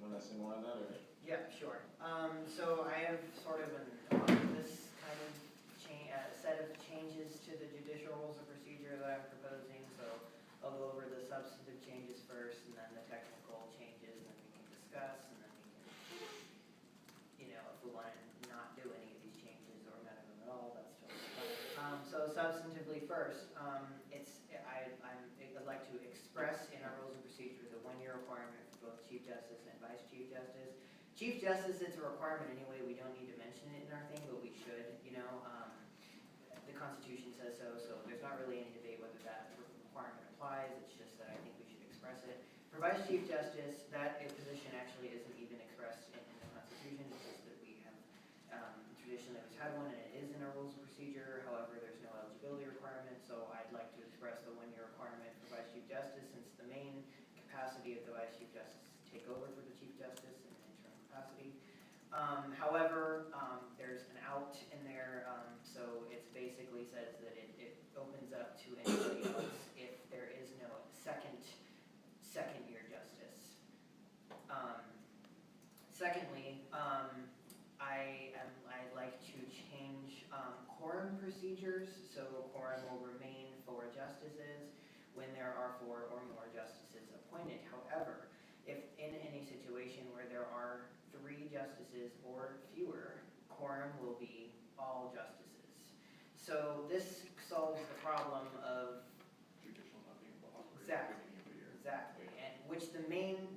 want to say more on that, or? Yeah, sure. So I have sort of this kind of set of changes to the judicial rules of procedure that I'm proposing. So I'll go over the substantive changes first, and then the technical changes, and then we can discuss, and then we can, if we want to not do any of these changes or none of them at all, that's totally fine. So substantively first, I'd like to express in our rules of procedure the 1-year requirement for both Chief Justice and Vice Chief Justice. Chief Justice, it's a requirement anyway. We don't need to mention it in our thing, but we should. The Constitution says so, so there's not really any debate whether that requirement applies. It's just that I think we should express it. For Vice Chief Justice, that position actually isn't even expressed in the Constitution. It's just that we have traditionally always had one, and it is in our rules of procedure. However, there's no eligibility requirement, so I'd like to express the 1-year requirement for Vice Chief Justice, since the main capacity of the Vice Chief Justice is to take over for the Chief Justice in an interim capacity. However, there's an out in there, so it basically says that it opens up to anybody else if there is no second-year justice. Secondly, I'd like to change quorum procedures, so quorum will remain 4 justices when there are 4 or more justices appointed. However, if in any situation where there are 3 justices or fewer, quorum will be all justices. So this solves the problem of Judicial not being involved. Exactly. And which the main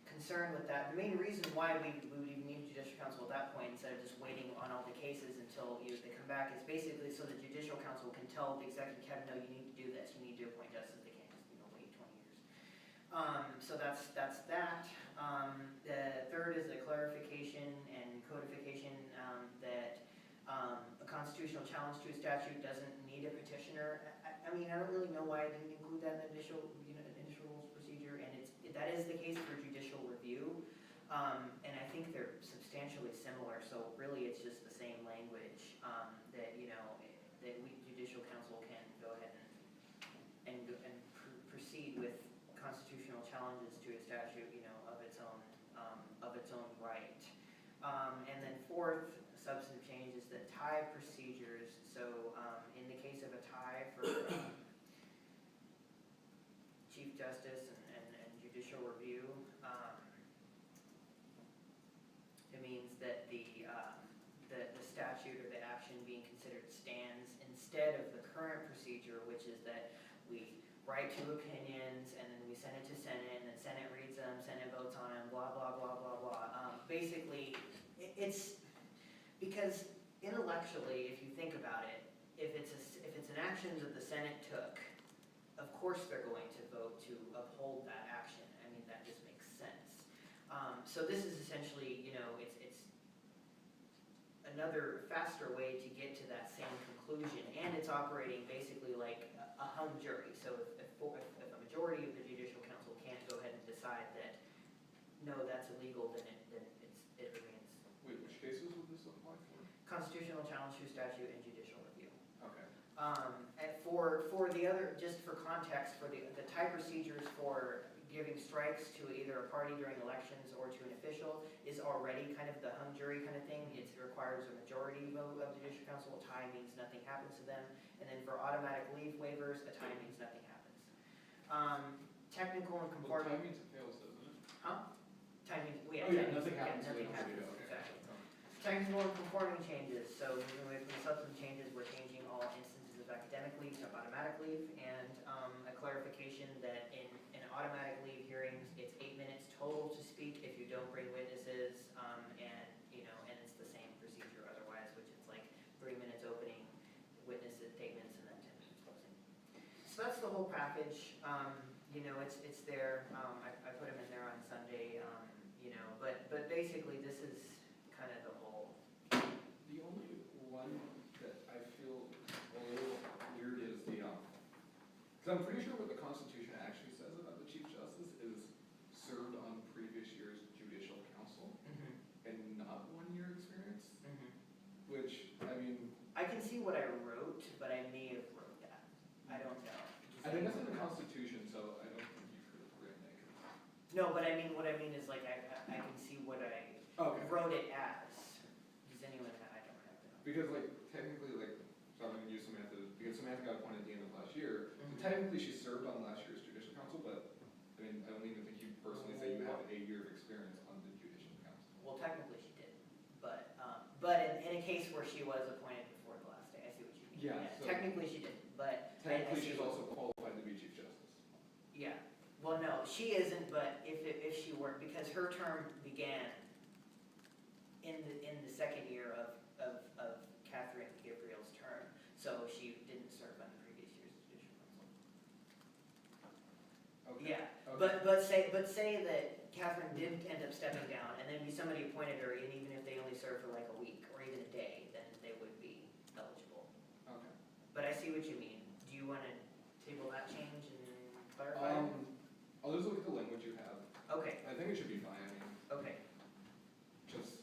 concern with that, the main reason why we would even need Judicial Council at that point instead of just waiting on all the cases until they come back is basically so the Judicial Council can tell the executive cabinet, no, you need to do this, you need to appoint justices. They can't just wait 20 years. So that's that. The third is a clarification and codification that a constitutional challenge to a statute doesn't need a petitioner. I mean, I don't really know why I didn't include that in the initial rules procedure, and that is the case for judicial review. And I think they're substantially similar, so really it's just the same language that Judicial Council can go ahead and proceed with constitutional challenges to a statute, of its own right. And then fourth substantive change is the tie procedures. So in the case of a tie for Chief Justice and judicial review, it means that the statute or the action being considered stands instead of the current procedure, which is that we write 2 opinions and then we send it to Senate, and then Senate reads them, Senate votes on them, blah, blah, blah, blah, blah. Basically, it's because intellectually, if you think about it, if it's an action that the Senate took, of course they're going to vote to uphold that action. I mean, that just makes sense. So this is essentially, it's another faster way to get to that same conclusion, and it's operating basically like a hung jury. So if a majority of the Judicial Council can't go ahead and decide that, no, that's illegal, then it remains. Wait, which cases would this apply for? Constitutional challenge to statute and judicial review. Okay. And for the other, just for context, for the tie procedures for giving strikes to either a party during elections or to an official is already kind of the hung jury kind of thing. It requires a majority vote of the Judicial Council. A tie means nothing happens to them. And then for automatic leave waivers, a tie means nothing happens. Technical and conforming. Well, tie means it fails, doesn't it? Huh? Tie means, nothing happens. Nothing happens, Okay. exactly. Technical and conforming changes. So moving away from the substantive changes, we're changing all instances of academic leave to automatic leave, and a clarification that in automatic leave hearings, it's 8 minutes total to speak if you don't bring witnesses, and it's the same procedure otherwise, which is like 3 minutes opening, witness statements, and then 10 minutes closing. So that's the whole package. It's there. I put them in there on Sunday. But basically this is kind of the whole. The only one that I feel a little weird is the, because I'm pretty sure what the Constitution actually says about the Chief Justice is served on previous year's Judicial Council and not 1 year experience, which, I mean. I can see what I wrote, but I may have wrote that. I don't know. I think that's in the Constitution, so I don't think you could have written it. No, but what I mean is like, I can see what I Okay. wrote it as. Does anyone have, I don't have that. Because like, technically, like, so I'm gonna use Samantha, because Samantha got appointed at the end of last year, so Mhm. technically she served on last year's judicial council, but, I mean, I don't even think you personally say you have a year of experience on the judicial council. Well, technically she did, but in a case where she was appointed before the last day, I see what you mean. Yeah, so- Technically she did, but. I Technically, see she's what- also qualified to be chief justice. Yeah, well, no, she isn't, but if she were, because her term began in the second year of Catherine Gabriel's term, so she didn't serve on the previous year's judicial council. Okay. Yeah, Okay. but say that Catherine did end up stepping down, and then somebody appointed her, and even if they only served for like a week, or even a day, then they would be eligible. Okay. But I see what you mean. Do you want to table that change and clarify? I'll just look at the language you have. Okay, I think it should be fine, I mean, okay, just,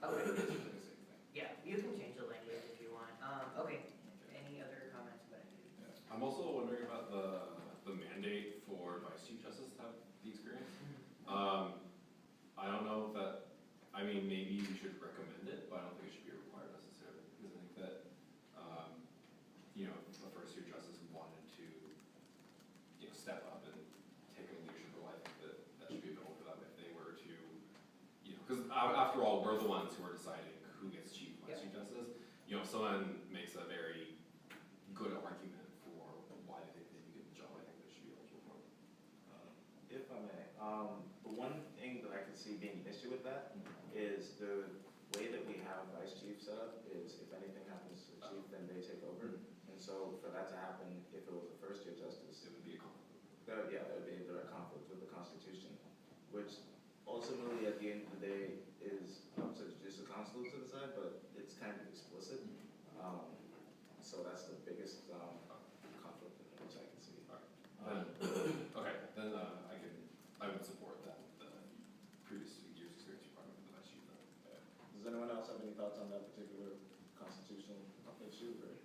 okay. it's the same thing. Yeah, you can change the language if you want. Okay, any other comments about it? I'm also wondering about the mandate for vice chief justice to have the experience. I don't know if that, I mean, maybe we should recommend it, but I don't think it should be required necessarily, because I think that, you know, if a first year justice wanted to, you know, step up and take a leadership role, I think that should be available for them if they were to, you know, because after all, we're the ones who are deciding who gets chief, vice chief justice. You know, if someone makes a very good argument for why they think they can get the job, I think they should be eligible for it. If I may, the one thing that I could see being an issue with that is the way that we have vice chief set up is if anything happens to the chief, then they take over. And so for that to happen, if it was a first year justice, It would be a conflict. that would be a direct conflict with the Constitution, which ultimately at the end of the day is up to the judicial council to decide, but it's kind of explicit. So that's the biggest conflict in which I can see. Okay, then I would support that, the previous year's experience requirement for the vice chief. Does anyone else have any thoughts on that particular constitutional issue? Or?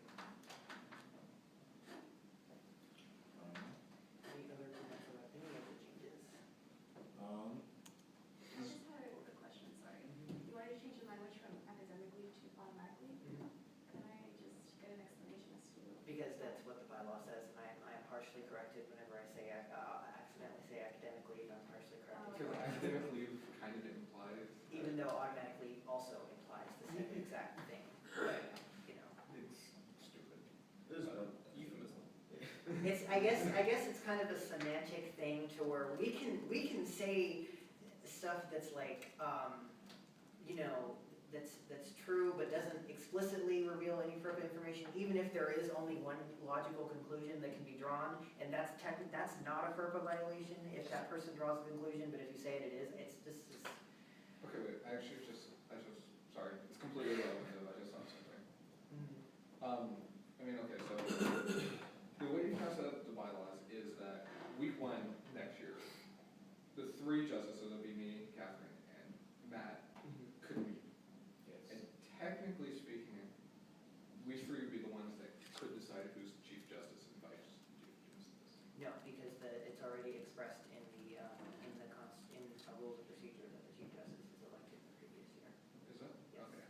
Any other comments about any other changes? I just had a quick question, sorry. You wanted to change the language from academically to automatically? Can I just get an explanation as to? Because that's what the bylaw says, and I'm partially corrected whenever I say, accidentally say academically, and I'm partially corrected. Because academic leave kind of implies. Even though automatically also implies the same exact thing, but, you know. It's stupid. There's no Euphemism. I guess it's kind of a semantic thing to where we can say stuff that's like, you know, that's true but doesn't explicitly reveal any further information, even if there is only one logical conclusion that can be drawn, and that's not a FERPA violation if that person draws a conclusion, but if you say it is, it's just. Okay, wait, I just, sorry, it's completely irrelevant, I just saw something. I mean, okay, so, the way you have set up the bylaws is that week 1 next year, the 3 justices, that'd be me, Catherine, and Matt, could meet. Yes. And technically speaking, we 3 would be the ones that could decide who's chief justice and vice chief justice. No, because it's already expressed in the rules of procedure that the chief justice is elected in the previous year. Is that? Yes. Okay.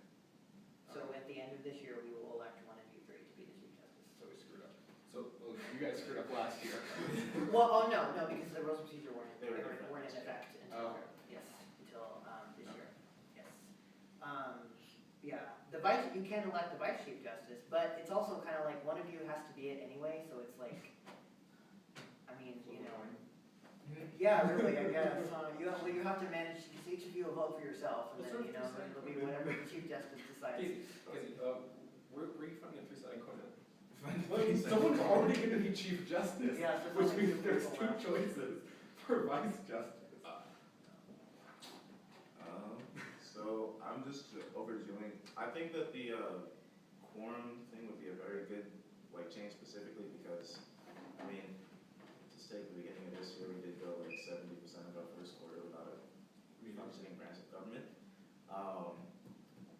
So at the end of this year, we will elect one of you 3 to be the chief justice. So we screwed up. So, well, you guys screwed up last year. Well, no, because the rules of procedure weren't They were different. in effect until, Oh, okay. yes, until this Okay. year, yes. Yeah, you can elect the vice chief justice, but it's also kind of like one of you has to be it anyway, so it's like, I mean, you know. Yeah, really, I guess. You have to manage, because each of you will vote for yourself, and then, you know, it'll be whatever the chief justice decides. Casey, where are you finding a 3-sided coin at? Someone's already going to be chief justice, Yeah, so which only means two there's people 2 left. choices for vice justice. So I'm just overdoing. I think that the quorum thing would be a very good change specifically because, I mean, just take the beginning of this year, we did go 70% of our first quarter without a functioning branch of government,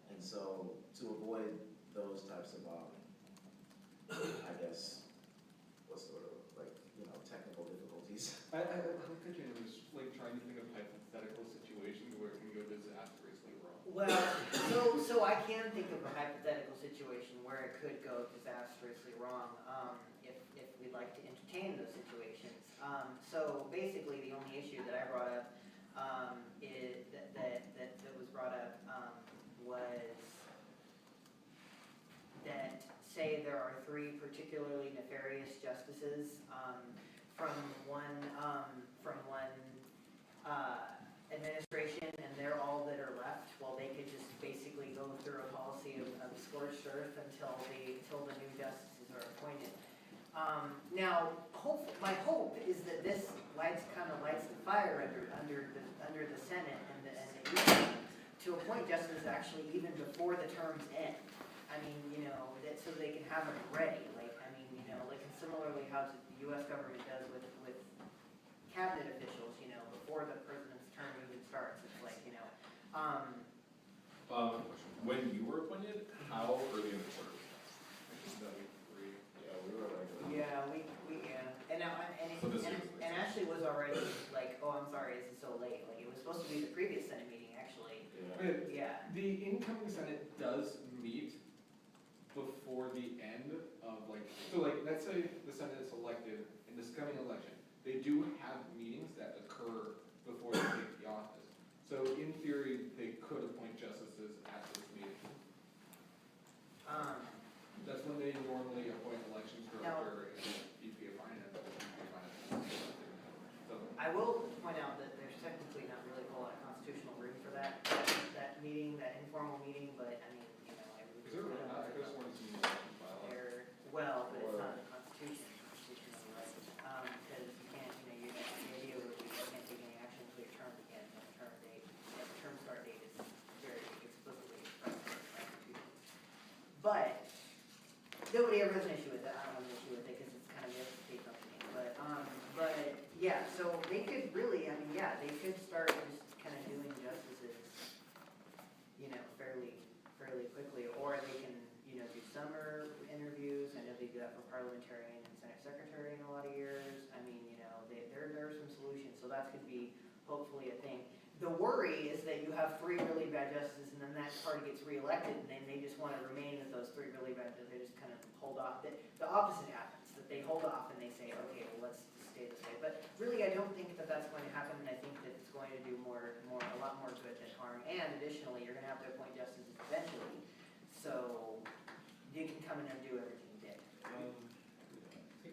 and so to avoid those types of, I guess, what's the word, technical difficulties. I pitching, I'm just like trying to think of hypothetical situations where it can go disastrously wrong. Well, so I can think of a hypothetical situation where it could go disastrously wrong, if we'd like to entertain those situations. So basically, the only issue that I brought up, that was brought up, was that, say there are 3 particularly nefarious justices, from one administration, and they're all that are left. Well, they could just basically go through a policy of scorched earth until the new justices are appointed. Now, my hope is that this kind of lights the fire under the Senate and the Union to appoint justices actually even before the terms end. I mean, that so they can have them ready. Like similarly how the U.S. government does with cabinet officials. Before the president's term even starts, it's like When you were appointed, how early in the quarter? Yeah, we were like. So this is- and Ashley was already like, oh, I'm sorry, this is so late. Like it was supposed to be the previous Senate meeting actually. Yeah. Yeah. The incoming Senate does meet before the end of let's say the Senate is elected in this coming election. They do have meetings that occur before they take the office. So in theory, they could appoint justices at this meeting. That's when they normally appoint elections director and VP of Finance. So I will point out that there's technically not really a whole lot of constitutional room for that meeting, that informal meeting, but I mean, is there really not? I could have sworn it's in the election bylaw. Well, but it's not in the Constitution, right? Because you can't, the idea would be you can't take any action until your term begins, and the term date, the term start date is very explicitly expressed in the Constitution. But nobody ever has an issue with that. I don't have an issue with it because it's kind of the state company. But yeah, so they could really, they could start just kind of doing justices, fairly quickly, or they can, do summer interviews. I know they do that for parliamentarian and Senate secretary in a lot of years. I mean, there are some solutions, so that could be hopefully a thing. The worry is that you have 3 really bad justices, and then that party gets reelected, and then they just want to remain with those 3 really bad justices. They just kind of hold off. The opposite happens, that they hold off and they say, okay, well, let's just stay this way. But really, I don't think that that's going to happen, and I think that it's going to do a lot more good than harm. And additionally, you're going to have to appoint justices eventually, so you can come in and do everything you did.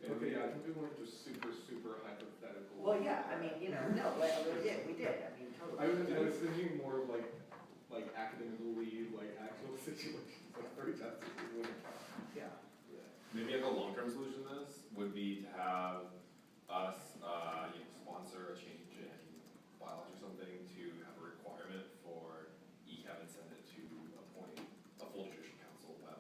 Okay, yeah, I think we went just super hypothetical. Well, yeah, I mean, no, we did. I mean, totally. I was thinking more of like academically, like actual situations, like 3 justices wouldn't count. Yeah. Maybe like a long-term solution to this would be to have us, sponsor a change in bylaws or something to have a requirement for ECAB and Senate to appoint a full judicial council by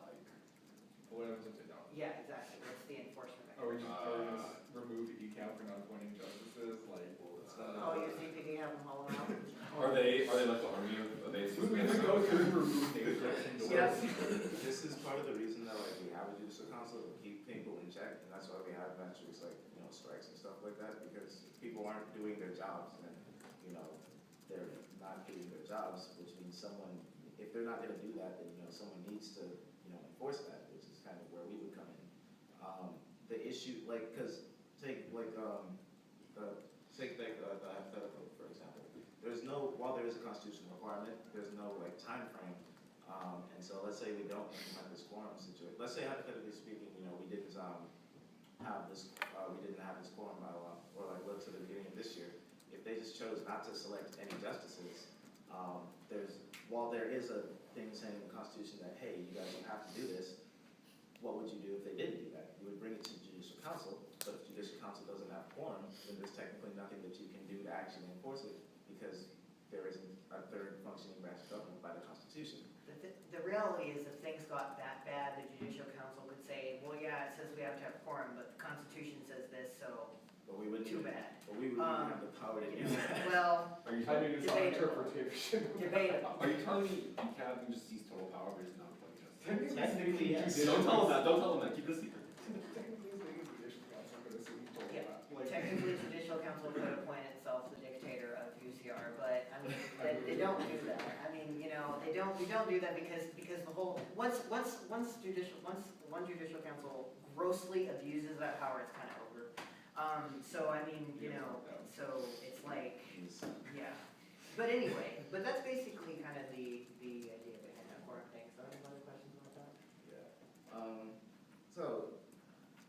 What happens if they don't? Yeah, exactly. That's the enforcement Are we mechanism. just remove ECAP for not appointing justices? Like, well, it's not. Oh, you CPD have them haul them out? Are they like the army? Are they? We can go through and remove names. Yes. This is part of the reason that we have a judicial council to keep people in check, and that's why we have metrics like strikes and stuff like that, because people aren't doing their jobs, and they're not doing their jobs, which means someone, if they're not going to do that, then someone needs to enforce that, which is kind of where we would come in. The issue, because take the hypothetical, for example. While there is a constitutional requirement, there's no time frame. And so let's say we don't implement this quorum situation. Let's say hypothetically speaking, we didn't have this quorum bylaw, or look to the beginning of this year. If they just chose not to select any justices, while there is a thing saying in the Constitution that, hey, you guys don't have to do this, what would you do if they didn't do that? You would bring it to Judicial Council, but if Judicial Council doesn't have quorum, then there's technically nothing that you can do to actually enforce it, because there isn't a 3rd functioning branch of government by the Constitution. The reality is if things got that bad, the Judicial Council could say, well, yeah, it says we have to have quorum, but the Constitution says this, so But we wouldn't too even, bad. but we wouldn't even have the power to do that. Well, Are you I mean, it's our Debatable. interpretation. debatable. Are you telling me ECAB can just seize total power, but just not appoint justice? Technically, yes. Don't tell them that. Don't tell them that. Keep this secret. Technically, it's like a judicial council, but it's a total Yeah. like, Technically, Judicial Council could appoint itself we don't do that because the whole, once one judicial council grossly abuses that power, it's kind of over. So I mean, so it's like, yeah. But anyway, but that's basically kind of the idea behind that forum thing. So any other questions about that? Yeah. So,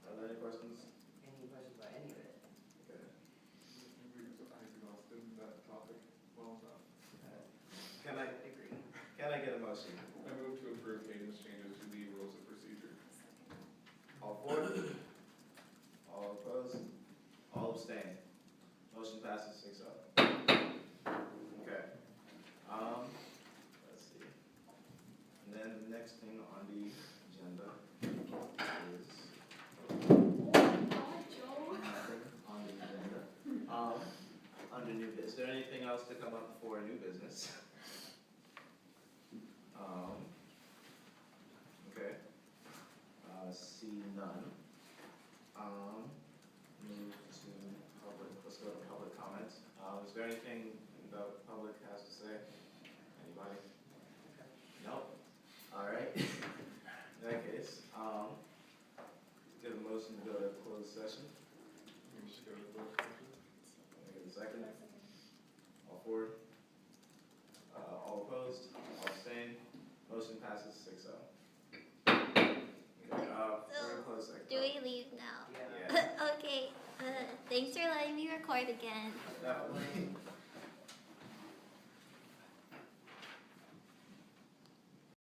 are there any questions? Any questions about any of it? Okay. We've exhausted that topic well enough. Can I get a motion? I move to approve Hayden's changes to the rules of procedure. All for it? All opposed? All abstain? Motion passes 6-0. Okay. Let's see. And then the next thing on the agenda is nothing on the agenda. Under new business, is there anything else to come up for new business? Okay. See none. Move to public, let's go to public comments. Is there anything the public has to say? Anybody? No? All right. In that case, get a motion to go to closed session. We should go to closed session. Can I get a second? All for? All opposed? All abstained? Motion passes 6-0. Okay, we're in closed session. Do we leave now? Yeah. Yeah, Okay. Thanks for letting me record again. definitely.